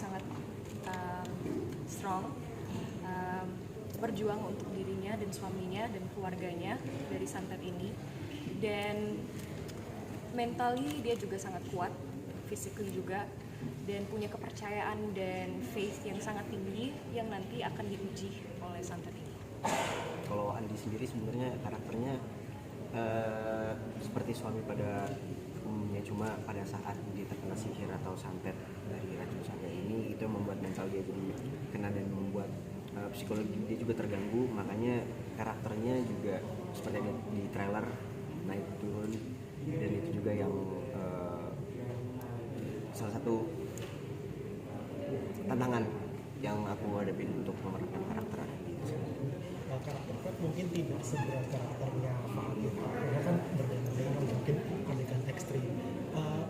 sangat strong, berjuang untuk dirinya dan suaminya dan keluarganya dari santet ini, dan mentally dia juga sangat kuat, physically juga, dan punya kepercayaan dan faith yang sangat tinggi yang nanti akan diuji oleh santet ini. Kalau Andi sendiri sebenarnya karakternya seperti suami pada umumnya, cuma pada saat dia terkena sihir atau santet dari racun santet ini, itu yang membuat mental dia jadi kena dan membuat psikologi dia juga terganggu. Makanya karakternya juga seperti yang di trailer naik turun, dan itu juga yang salah satu tantangan yang aku hadapin untuk memerankan karakter Andi. Karakter Fred mungkin tidak seberat karakternya Fahmi, karena kan berbeda-beda, mungkin adegan ekstrim.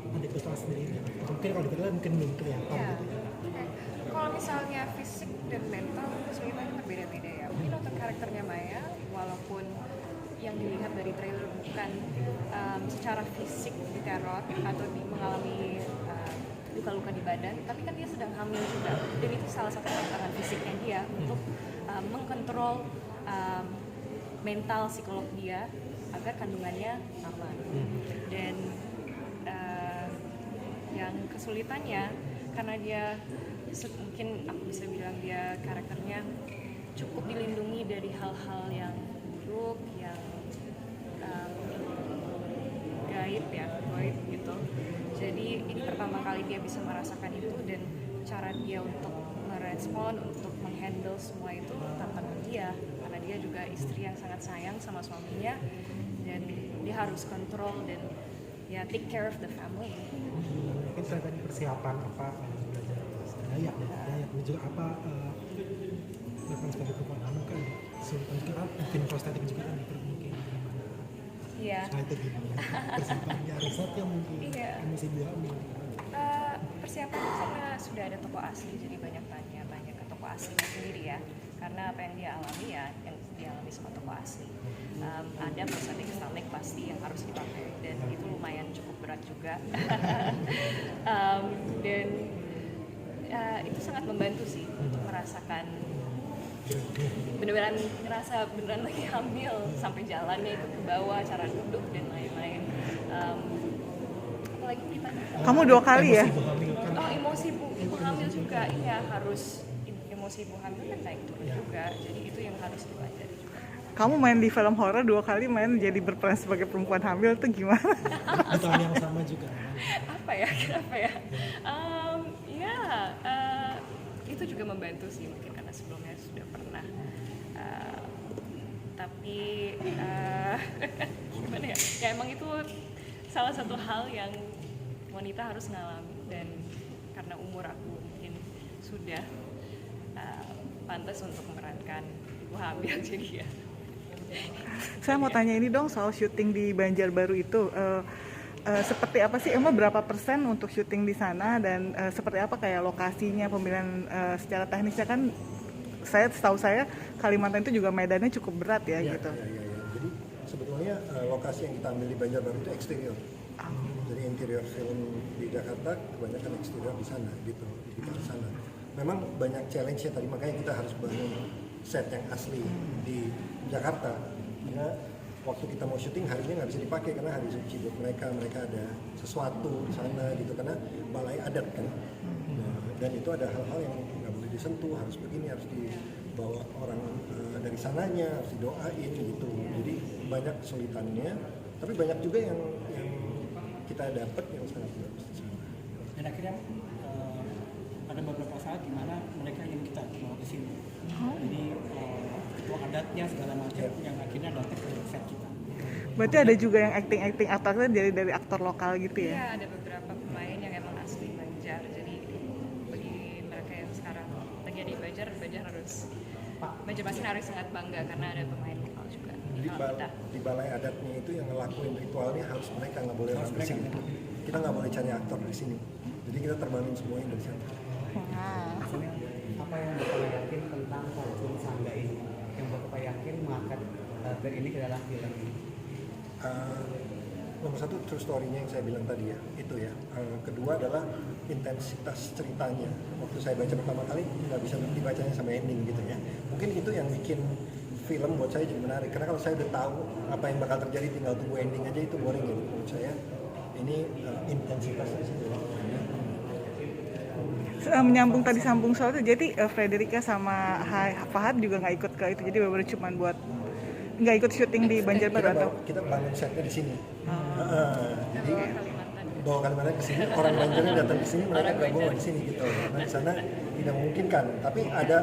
Adik Putra sendiri, mungkin kalau dikatakan mungkin belum kelihatan gitu ya. Kalau misalnya fisik dan mental sebenarnya berbeda-beda ya. Mungkin untuk karakternya Maya, walaupun yang dilihat dari trailer bukan secara fisik diteror atau mengalami luka-luka di badan, tapi kan dia sedang hamil juga, dan itu salah satu tantangan fisiknya dia untuk mengkontrol mental psikolog dia agar kandungannya aman. Dan yang kesulitannya karena dia mungkin aku bisa bilang dia karakternya cukup dilindungi dari hal-hal yang buruk, yang gaib gitu. Jadi ini pertama kali dia bisa merasakan itu, dan cara dia untuk merespon, untuk menghandle semua itu tantangan dia, karena dia juga istri yang sangat sayang sama suaminya, dan dia harus kontrol dan ya take care of the family. Mungkin saya tadi persiapan apa belajar bahasa Dayak dan juga apa bahkan sebagai perempuan hamil kan kesulitan juga kan, mungkin prostetik juga kan mungkin gimana. Iya. Nah itu gimana persiapannya, risetnya mungkin masih dua hamil. Persiapan karena sudah ada toko asli, jadi banyak tanya ke toko aslinya sendiri ya, karena apa yang dia alami ya yang dia alami sama toko asli. Ada prostetik stomach pasti yang harus dipakai, dan itu lumayan cukup berat juga. Dan itu sangat membantu sih untuk merasakan beneran ngerasa beneran lagi hamil, sampai jalannya itu ke bawah, cara duduk dan lain-lain. Apalagi kita kamu 2 kali ya? Emosi ibu hamil juga, iya, harus emosi ibu hamil kan naik turun juga, jadi itu yang harus dipelajari juga. Kamu main di film horor 2 kali, main jadi berperan sebagai perempuan hamil tuh gimana? Di tahun yang sama juga. Kenapa ya? Itu juga membantu sih, mungkin karena sebelumnya sudah pernah. Tapi gimana ya? Ya emang itu salah satu hal yang wanita harus ngalami, dan karena umur aku mungkin sudah pantas untuk memerankan ibu hamil, jadi ya. Saya mau tanya ini dong soal syuting di Banjarbaru itu. Seperti apa sih, emang berapa persen untuk syuting di sana, dan seperti apa kayak lokasinya, pemilihan secara teknisnya kan setahu saya Kalimantan itu juga medannya cukup berat ya, gitu. Iya. Jadi sebetulnya lokasi yang kita ambil di Banjarbaru itu eksterior. Jadi interior film di Jakarta kebanyakan eksterior di sana gitu, di sana. Memang banyak challenge-nya tadi, makanya kita harus bangun set yang asli di Jakarta. Karena waktu kita mau syuting harinya nggak bisa dipakai karena hari suci buat mereka ada sesuatu di sana gitu, karena balai adat kan. Dan itu ada hal-hal yang nggak boleh disentuh, harus begini, harus dibawa orang dari sananya, harus didoain gitu. Jadi banyak kesulitannya, tapi banyak juga yang kita dapat yang sangat bagus di sana. Dan akhirnya ada beberapa saat di mana mereka ingin kita bawa ke sini. Jadi ketua adatnya segala macam yang akhirnya datang ke set kita. Berarti ada juga yang acting aktornya dari aktor lokal gitu ya? Iya, ada beberapa pemain yang emang asli Banjar. Jadi bagi mereka yang sekarang lagi di Banjar harus Banjarmasin harus sangat bangga karena ada pemain lokal juga. Di balai adatnya itu yang ngelakuin ritualnya harus mereka, nggak boleh orang di sini. Kita nggak boleh cari aktor di sini. Jadi kita terbangin semuanya dari sana. Apa yang Bapak yakin tentang racun sangga ini? Yang Bapak yakin mengangkat film ini ke dalam film ini? nomor satu true story-nya yang saya bilang tadi ya, itu ya. Kedua adalah intensitas ceritanya. Waktu saya baca pertama kali nggak bisa dibacanya sama ending gitu ya. Mungkin itu yang bikin film buat saya jadi menarik. Karena kalau saya udah tahu apa yang bakal terjadi, tinggal tunggu ending aja, itu boring ya menurut saya. Ini intensitasnya sih. Menyambung tadi sambung soal itu, jadi Frederica sama Fahad juga nggak ikut ke itu, jadi benar cuman buat nggak ikut syuting di Banjarbaru atau? Kita bangun setnya di sini. Jadi Kalimantan. bawa Kalimantan ke sini, orang Banjarnya datang ke sini, mereka nggak bawa di sini gitu. Karena di sana tidak memungkinkan. Tapi ada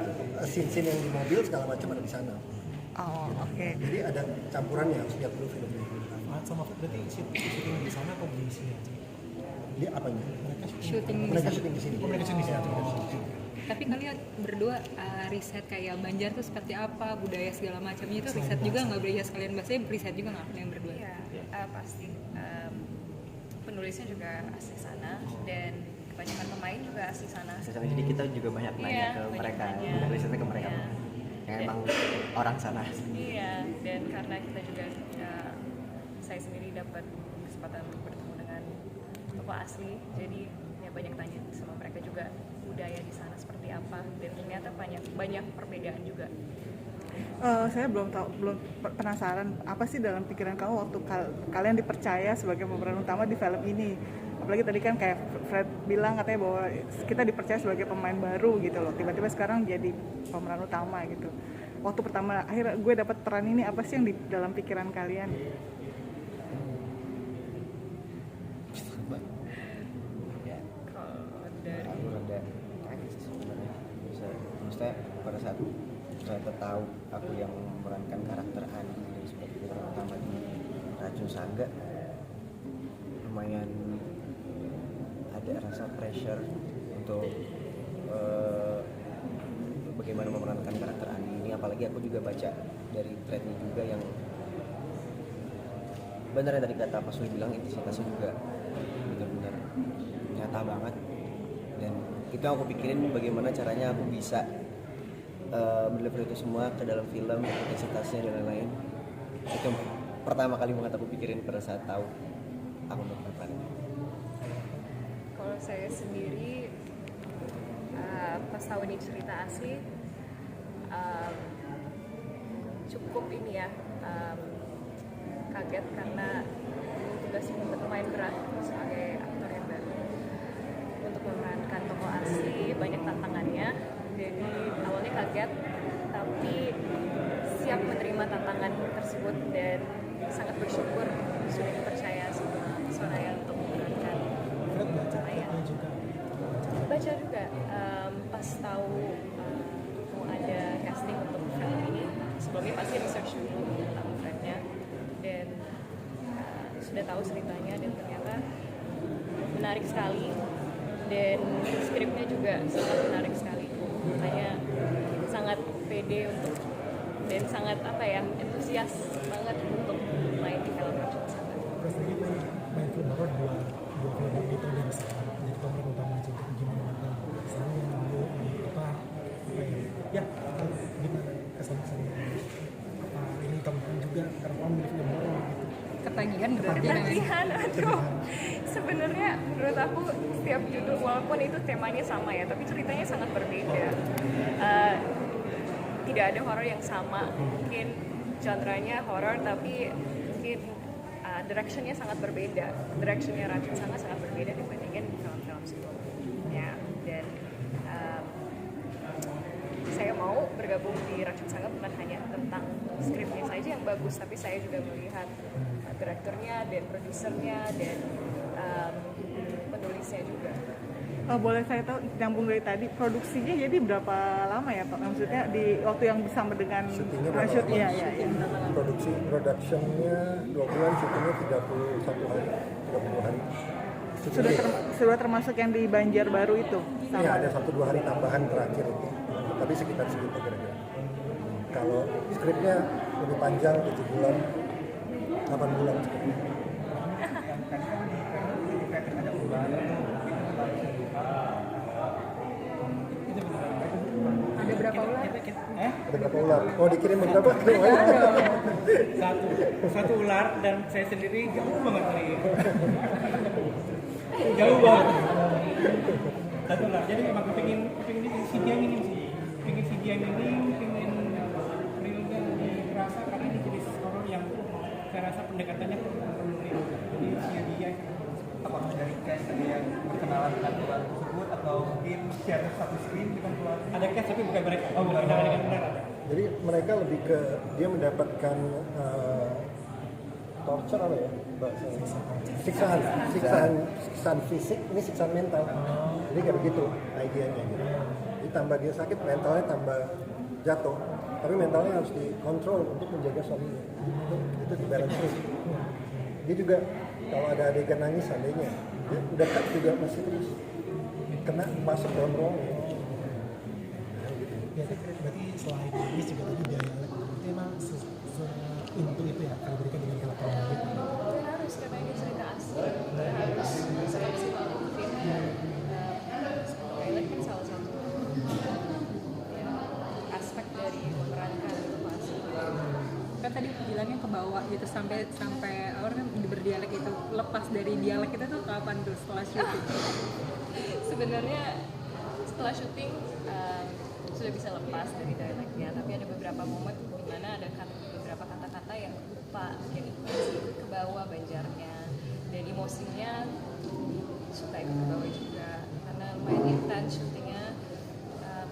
scene-scene yang di mobil segala macam ada di sana. Oh, oke. Jadi ada campurannya, harus lihat dulu filmnya. Sama berarti syuting di sana atau di sini aja? Dia apanya? Syuting Syuting di sini. Mereka syuting di sini aja. Tapi kalian berdua riset kayak Banjar tuh seperti apa, budaya segala macamnya itu riset juga nggak belajar sekalian bahasanya riset juga nggak kalian berdua? Iya, pasti. Penulisnya juga asli sana dan kebanyakan pemain juga asli sana. Jadi kita juga banyak nanya Iya, ke banyak mereka, nanya. risetnya ke mereka. Iya. Yang emang orang sana. Iya, dan karena kita juga saya sendiri dapat kesempatan untuk bertemu dengan tokoh asli, jadi ya banyak tanya sama mereka juga budaya di sana seperti apa, dan ternyata banyak perbedaan juga. Saya belum penasaran apa sih dalam pikiran kamu waktu kalian dipercaya sebagai pemeran utama di film ini. Apalagi tadi kan kayak Fred bilang katanya bahwa kita dipercaya sebagai pemain baru gitu loh. Tiba-tiba sekarang jadi pemeran utama gitu. Waktu pertama akhirnya gue dapat peran ini, apa sih yang di dalam pikiran kalian? Ya, Kalau dari aku rada kaget sih sebenarnya. Maksudnya pada saat saya tahu aku yang memerankan karakter Andi sebagai pemeran utama di Racun Saga, lumayan ada rasa pressure untuk bagaimana memerankan karakter Andi ini, apalagi aku juga baca dari threadnya juga yang benar yang tadi kata Pak Suli bilang, intensitasnya juga benar-benar nyata banget, dan itu yang aku pikirin bagaimana caranya aku bisa mendeliver itu semua ke dalam film, intensitasnya dan lain-lain. Itu pertama kali banget aku pikirin pada saat tahu aku melakukan. Kalau saya sendiri pas tahu ini cerita asli, cukup ini ya, kaget karena tugas ini lumayan berat sebagai aktor yang baru untuk memerankan tokoh asli, banyak tantangannya. Jadi awalnya kaget, tapi siap menerima tantangan tersebut dan sangat bersyukur sudah dipercaya sama Soraya untuk memerankan Fred baca Maya. juga. Baca juga, pas tahu mau ada casting untuk film ini, sebelumnya pasti research dulu tentang Frednya dan sudah tahu ceritanya, dan ternyata menarik sekali, dan skripnya juga sangat menarik sekali, makanya sangat pede untuk dan sangat antusias banget untuk main di film Racun Saga. Terus lagi main film horor dua film itu dari sana. Jadi pemeran utama juga gimana kesannya lalu apa ya gimana kesan-kesannya apa ini teman juga karena kamu di film horor gitu. Ketagihan berarti Ketagihan, aduh. Sebenarnya menurut aku setiap judul walaupun itu temanya sama ya, tapi ceritanya sangat berbeda. Tidak ada horor yang sama, mungkin genre-nya horor tapi mungkin direction-nya sangat berbeda. Direction-nya Racun Saga sangat berbeda dibandingkan film-film sebelumnya. Dan saya mau bergabung di Racun Saga bukan hanya tentang skripnya saja yang bagus, tapi saya juga melihat direkturnya dan produsernya dan penulisnya juga. Boleh saya tahu, nyambung dari tadi, produksinya jadi berapa lama ya Pak? Maksudnya di waktu yang bersama dengan Syutingnya berapa shoot, lama? ya. Productionnya 2 bulan, syutingnya 31 hari, 30 hari. Sudah termasuk yang di Banjarbaru itu? Iya, ada 1-2 hari tambahan terakhir itu, tapi sekitar segitu kira-kira. Kalau skripnya lebih panjang, 7 bulan, 8 bulan skripnya. ada berapa ular? Ada berapa ular? Oh dikirim berapa? Satu ular dan saya sendiri jauh banget dari jauh banget. Satu ular. Jadi memang kepingin si dia ini sih, kepingin si dia ini, kepingin realnya lebih kerasa karena ini jenis horor yang saya rasa pendekatannya real. Jadi si dia Apakah dari cast yang berkenalan dengan ular tersebut atau mungkin share satu screen dengan ular? ada cast tapi bukan mereka. Oh, berkenalan dengan ular ada. Jadi mereka lebih ke dia mendapatkan torture apa ya? Siksaan fisik, ini siksaan mental. Jadi kayak begitu idenya gitu. Jadi tambah dia sakit, mentalnya tambah jatuh. Tapi mentalnya harus dikontrol untuk menjaga suaminya. Itu di balance. Dia juga kalau ada adegan nangis seandainya, dia udah cut juga masih terus kena masuk dalam ruang. Berarti selain ini juga tadi dialek, itu emang untuk itu ya kalau diberikan dengan karakter yang gitu. Harus, karena ini cerita asli, harus semaksimal mungkin. Dialek kan salah satu aspek dari memerankan itu masih. Kan tadi bilangnya ke bawah gitu sampai orang kan berdialek itu lepas dari dialek kita tuh kapan tuh setelah syuting? Sebenarnya setelah syuting sudah bisa lepas dari dialeknya, tapi ada beberapa momen di mana ada beberapa kata-kata yang lupa, jadi masih ke bawah Banjarnya, dan emosinya suka ikut ke bawah juga karena lumayan intens syutingnya.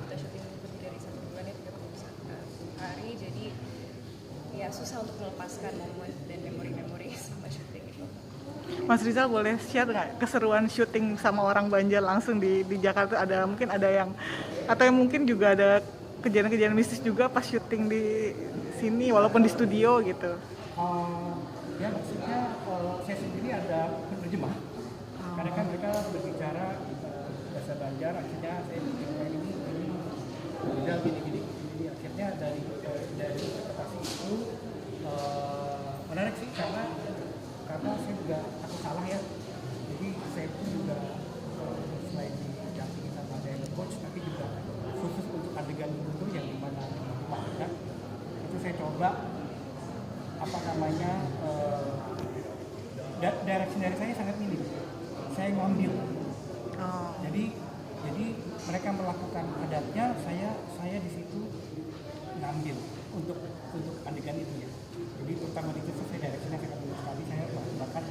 Kita syuting lebih dari 1 bulan ya, 30 hari, jadi ya susah untuk melepaskan momen dan memori-memori sama syuting itu. Mas Rizal boleh share nggak keseruan syuting sama orang Banjar langsung di Jakarta? Mungkin ada yang atau yang mungkin juga ada kejadian-kejadian mistis juga pas syuting di sini walaupun di studio gitu. Ya maksudnya saya sendiri ada penerjemah. Karena kan mereka berbicara bahasa Banjar, akhirnya saya bicara ini udah gini. Jadi akhirnya dari interpretasi itu menarik sih karena saya juga takut salah ya. Jadi saya pun juga selain didampingi sama dialog coach, tapi juga khusus untuk adegan itu yang dimana Pak itu saya coba direction dari saya sangat minim. Saya ngambil. Jadi mereka melakukan adatnya, saya di situ ngambil untuk adegan itu ya. Jadi terutama di situ saya directionnya sangat minim sekali. Saya bahkan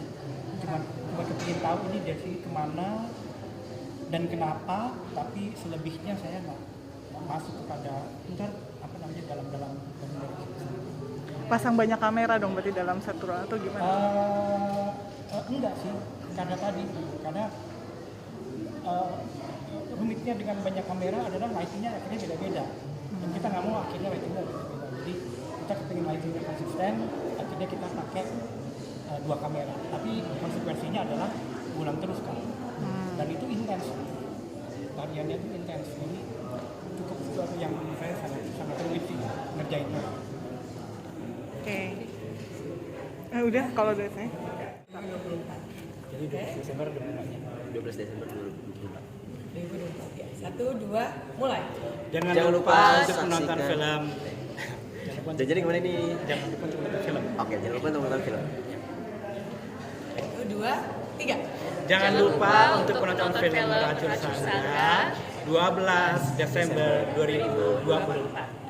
cuma kepingin tahu ini dari sini kemana dan kenapa, tapi selebihnya saya nggak masuk kepada dalam Pasang banyak kamera dong berarti dalam satu ruang atau gimana? Enggak sih, karena rumitnya dengan banyak kamera adalah lightingnya akhirnya beda-beda dan kita nggak mau akhirnya lightingnya beda-beda. Jadi kita kepingin lightingnya konsisten, akhirnya kita pakai 2 kamera, tapi konsekuensinya adalah ulang terus kan, dan itu intens, tariannya itu intens. Jadi cukup sesuatu yang menurut saya sangat rumit sih ngerjainnya. Oke. Udah kalau dari saya. Jadi 12 Desember 12 Desember 2024. 2024 ya. 1, 2, mulai. Jangan lupa untuk menonton saksikan. film. Jadi gimana nih? Jangan lupa untuk menonton film. Oke, jangan lupa untuk menonton film. 1, 2, 3. Jangan lupa untuk menonton film Racun Sangga 12 Desember 2024.